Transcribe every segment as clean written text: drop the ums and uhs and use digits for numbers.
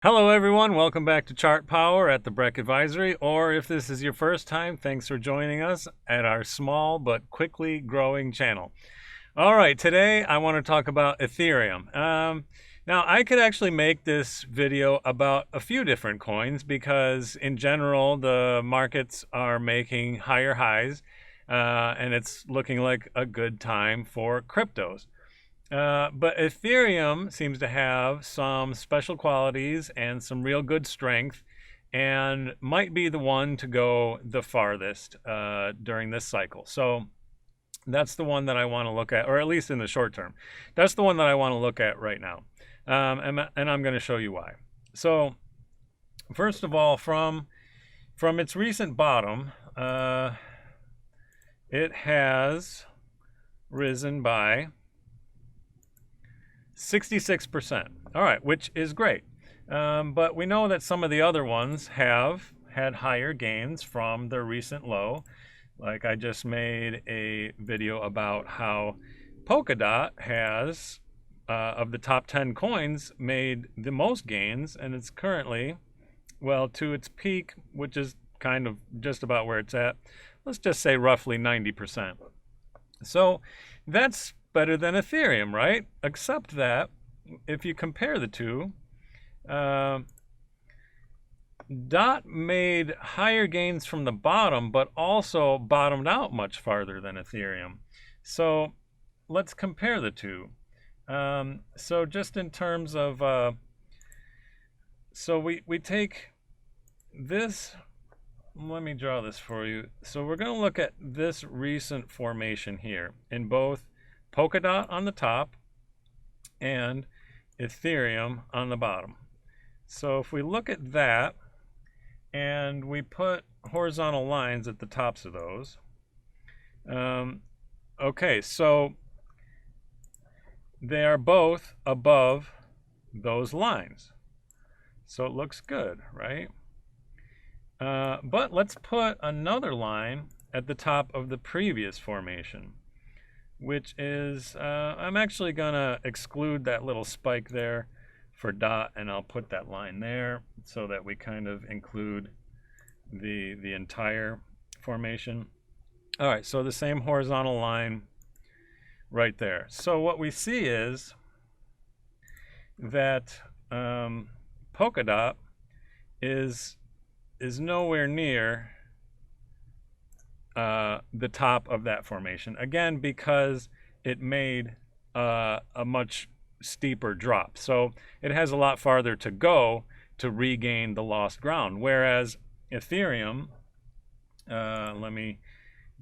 Hello everyone, welcome back to Chart Power at the Breck Advisory, or if this is your first time, thanks for joining us at our small but quickly growing channel. All right, today I want to talk about Ethereum. Now I could actually make this video about a few different coins because in general the markets are making higher highs and it's looking like a good time for cryptos. But Ethereum seems to have some special qualities and some real good strength and might be the one to go the farthest during this cycle. So that's the one that I want to look at, or at least in the short term. That's the one that I want to look at right now. And I'm going to show you why. So first of all, from its recent bottom, it has risen by 66%. All right, which is great. But we know that some of the other ones have had higher gains from their recent low. Like I just made a video about how Polkadot has, of the top 10 coins, made the most gains, and it's currently, well, to its peak, which is kind of just about where it's at. Let's just say roughly 90%. So that's better than Ethereum, right? Except that if you compare the two, DOT made higher gains from the bottom, but also bottomed out much farther than Ethereum. So let's compare the two. So just in terms of, so we take this, let me draw this for you. So we're going to look at this recent formation here in both Polkadot on the top and Ethereum on the bottom. So if we look at that and we put horizontal lines at the tops of those, okay, so they are both above those lines. So it looks good, right? But let's put another line at the top of the previous formation, which is, I'm actually going to exclude that little spike there for DOT, and I'll put that line there so that we kind of include the entire formation. All right, so the same horizontal line right there. So what we see is that Polkadot is nowhere near the top of that formation, again because it made a much steeper drop, so it has a lot farther to go to regain the lost ground, whereas Ethereum, let me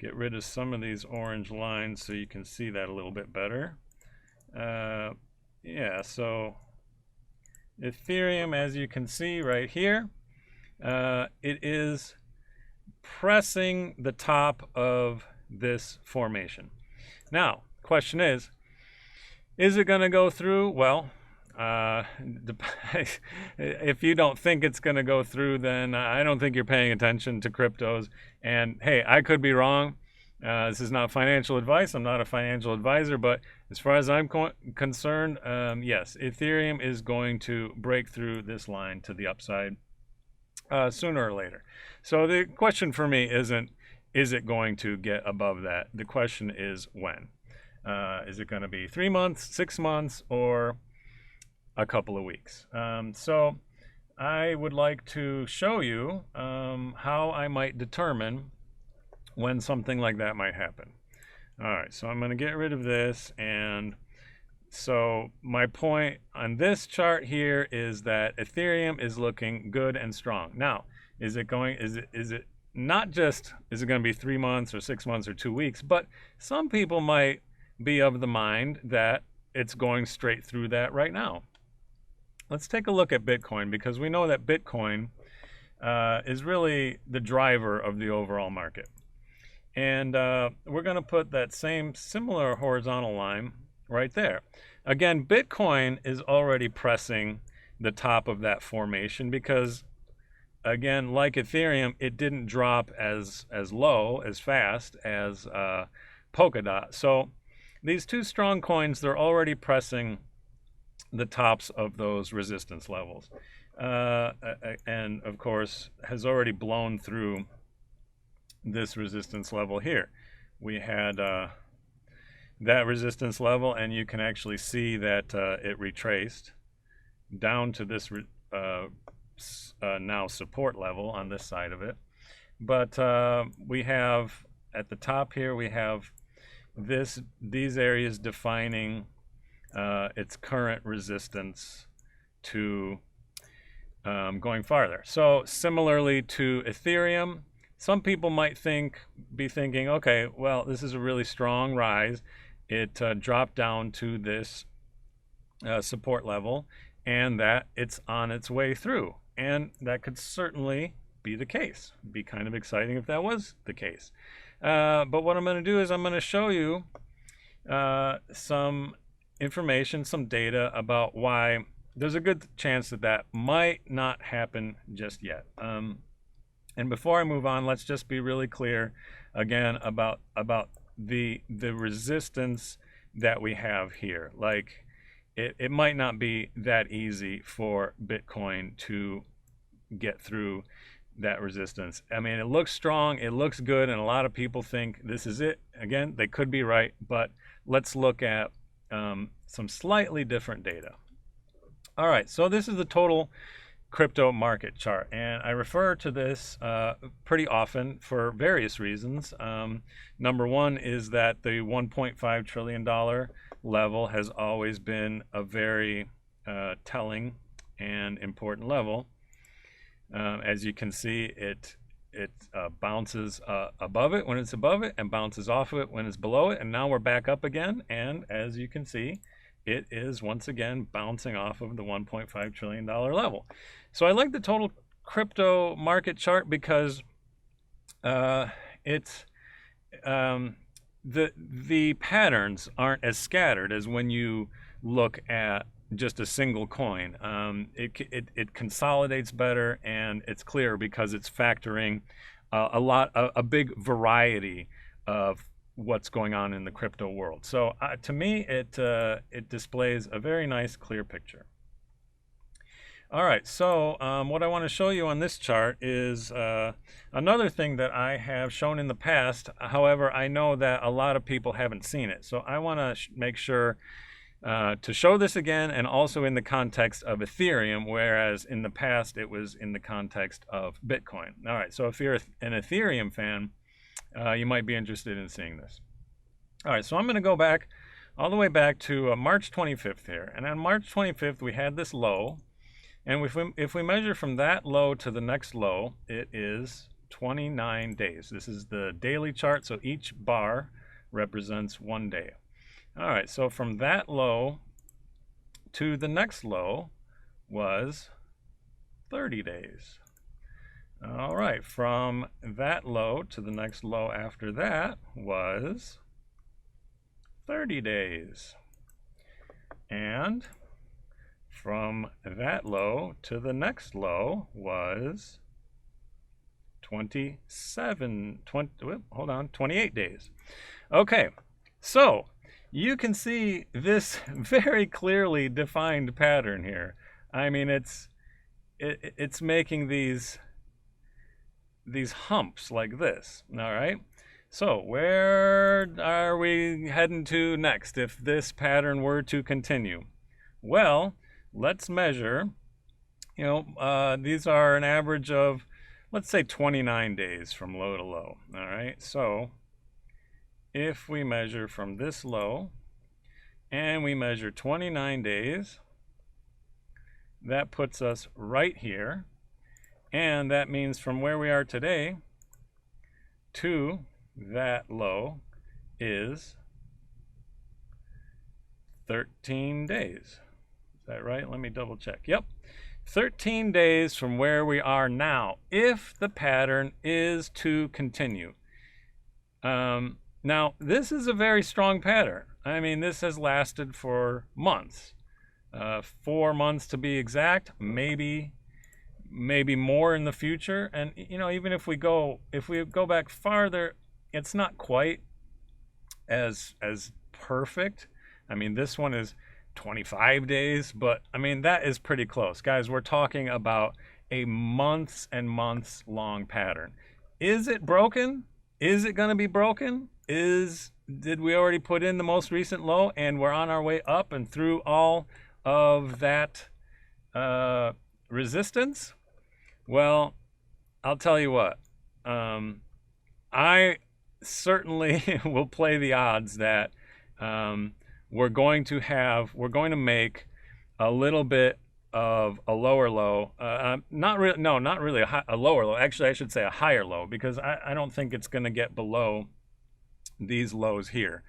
get rid of some of these orange lines so you can see that a little bit better. Yeah, so Ethereum, as you can see right here, it is pressing the top of this formation. Now, question is it going to go through? Well, if you don't think it's going to go through, then I don't think you're paying attention to cryptos. And hey, I could be wrong. This is not financial advice. I'm not a financial advisor, but as far as I'm concerned, yes, Ethereum is going to break through this line to the upside sooner or later. So the question for me isn't, is it going to get above that? The question is when. Is it going to be 3 months, 6 months, or a couple of weeks? So I would like to show you how I might determine when something like that might happen. All right, so I'm going to get rid of this, and so my point on this chart here is that Ethereum is looking good and strong. Now, is it not just, is it going to be 3 months or 6 months or 2 weeks, but some people might be of the mind that it's going straight through that right now. Let's take a look at Bitcoin, because we know that Bitcoin is really the driver of the overall market. And we're going to put that same similar horizontal line right there. Again, Bitcoin is already pressing the top of that formation because, again, like Ethereum, it didn't drop as low, as fast as Polkadot. So these two strong coins, they're already pressing the tops of those resistance levels. and of course has already blown through this resistance level here. We had that resistance level, and you can actually see that it retraced down to this now support level on this side of it. But we have at the top here, we have these areas defining its current resistance to going farther. So similarly to Ethereum, some people might be thinking, okay, well, this is a really strong rise. It dropped down to this support level, and that it's on its way through. And that could certainly be the case. It'd be kind of exciting if that was the case. But what I'm going to do is I'm going to show you some information, some data about why there's a good chance that that might not happen just yet. And before I move on, let's just be really clear again about the resistance that we have here. Like, it might not be that easy for Bitcoin to get through that resistance. I mean, it looks strong, it looks good, and a lot of people think this is it. Again, they could be right, but let's look at some slightly different data. All right, so this is the total crypto market chart, and I refer to this pretty often for various reasons. Number one is that the $1.5 trillion level has always been a very telling and important level. As you can see, it bounces above it when it's above it and bounces off of it when it's below it, and now we're back up again, and as you can see, it is once again bouncing off of the $1.5 trillion level. So I like the total crypto market chart because it's the patterns aren't as scattered as when you look at just a single coin. It consolidates better, and it's clearer because it's factoring a big variety of what's going on in the crypto world. So to me, it displays a very nice, clear picture. All right, so what I want to show you on this chart is another thing that I have shown in the past. However, I know that a lot of people haven't seen it. So I want to make sure to show this again, and also in the context of Ethereum, whereas in the past it was in the context of Bitcoin. All right, so if you're an Ethereum fan, you might be interested in seeing this. All right, so I'm going to go back all the way back to March 25th here. And on March 25th, we had this low. And if we measure from that low to the next low, it is 29 days. This is the daily chart, so each bar represents 1 day. All right, so from that low to the next low was 30 days. All right, from that low to the next low after that was 30 days. And from that low to the next low was 28 days. Okay, so you can see this very clearly defined pattern here. I mean, it's making these humps like this. All right, so where are we heading to next if this pattern were to continue? Well, let's measure. These are an average of, let's say, 29 days from low to low. All right, so if we measure from this low and we measure 29 days, that puts us right here. And that means from where we are today to that low is 13 days. Is that right? Let me double check. Yep. 13 days from where we are now, if the pattern is to continue. Now, this is a very strong pattern. I mean, this has lasted for months. 4 months to be exact, maybe more in the future. And even if we go back farther, it's not quite as perfect. I mean, this one is 25 days, but I mean, that is pretty close. Guys, we're talking about a months and months long pattern. Is it broken? Is it going to be broken? Did we already put in the most recent low and we're on our way up and through all of that resistance? Well, I'll tell you what. I certainly will play the odds that we're going to make a little bit of a lower low. Not really a lower low. Actually, I should say a higher low, because I don't think it's going to get below these lows here,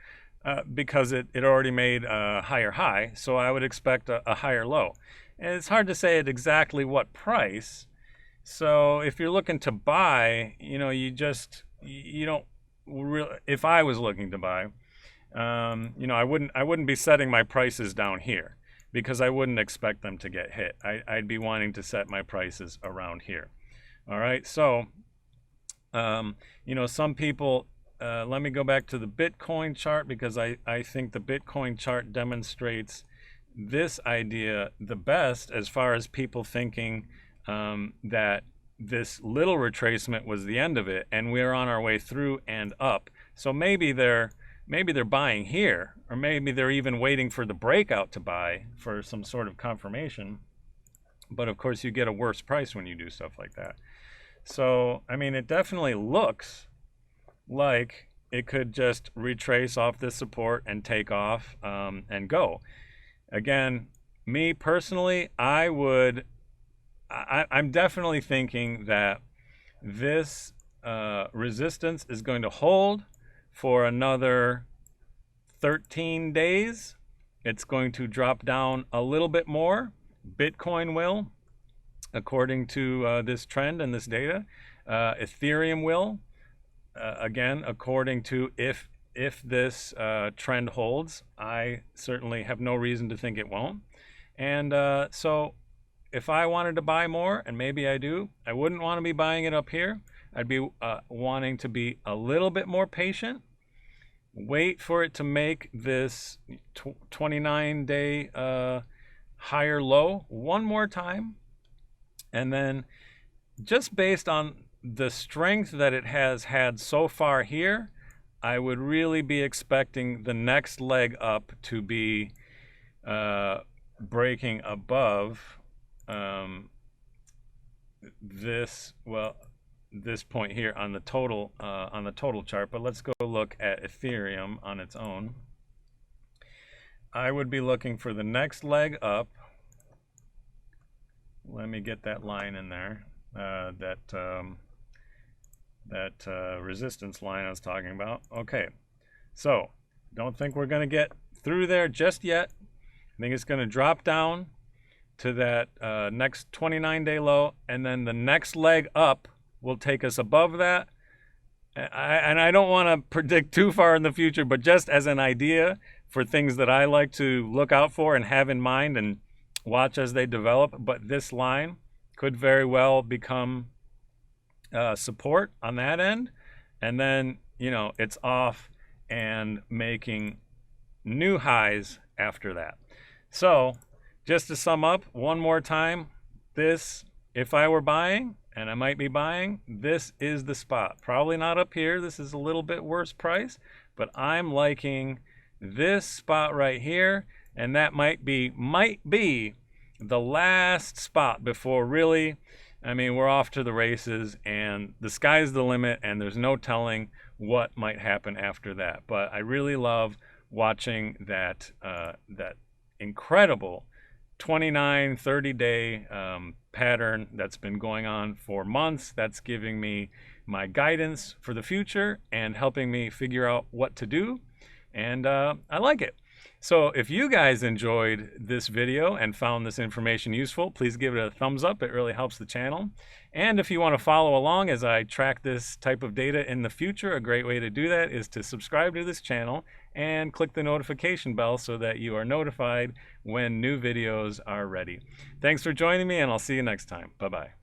because it already made a higher high. So I would expect a higher low. And it's hard to say at exactly what price. So if you're looking to buy, you don't really, if I was looking to buy, I wouldn't be setting my prices down here, because I wouldn't expect them to get hit. I'd be wanting to set my prices around here. All right. So, some people, let me go back to the Bitcoin chart, because I think the Bitcoin chart demonstrates this idea the best, as far as people thinking that this little retracement was the end of it and we're on our way through and up. So maybe they're buying here, or maybe they're even waiting for the breakout to buy for some sort of confirmation. But of course, you get a worse price when you do stuff like that. So, I mean, it definitely looks like it could just retrace off this support and take off and go. Again, me personally, I'm definitely thinking that this resistance is going to hold for another 13 days. It's going to drop down a little bit more. Bitcoin will, according to this trend and this data. Ethereum will, again, according to if this trend holds. I certainly have no reason to think it won't. And so if I wanted to buy more, and maybe I do, I wouldn't want to be buying it up here. I'd be wanting to be a little bit more patient. Wait for it to make this 29-day higher low one more time. And then, just based on the strength that it has had so far here, I would really be expecting the next leg up to be breaking above this point here on the total chart. But let's go look at Ethereum on its own. I would be looking for the next leg up. Let me get that line in there, that resistance line I was talking about. Okay, so don't think we're going to get through there just yet. I think it's going to drop down to that next 29-day low, and then the next leg up will take us above that. And I don't want to predict too far in the future, but just as an idea for things that I like to look out for and have in mind and watch as they develop. But this line could very well become support on that end, and then it's off and making new highs after that. So just to sum up one more time, this, if I were buying, and I might be buying, this is the spot. Probably not up here. This is a little bit worse price, but I'm liking this spot right here, and that might be the last spot before really, I mean, we're off to the races and the sky's the limit, and there's no telling what might happen after that. But I really love watching that incredible 29, 30-day pattern that's been going on for months. That's giving me my guidance for the future and helping me figure out what to do. And I like it. So if you guys enjoyed this video and found this information useful, please give it a thumbs up. It really helps the channel. And if you want to follow along as I track this type of data in the future, a great way to do that is to subscribe to this channel and click the notification bell so that you are notified when new videos are ready. Thanks for joining me, and I'll see you next time. Bye-bye.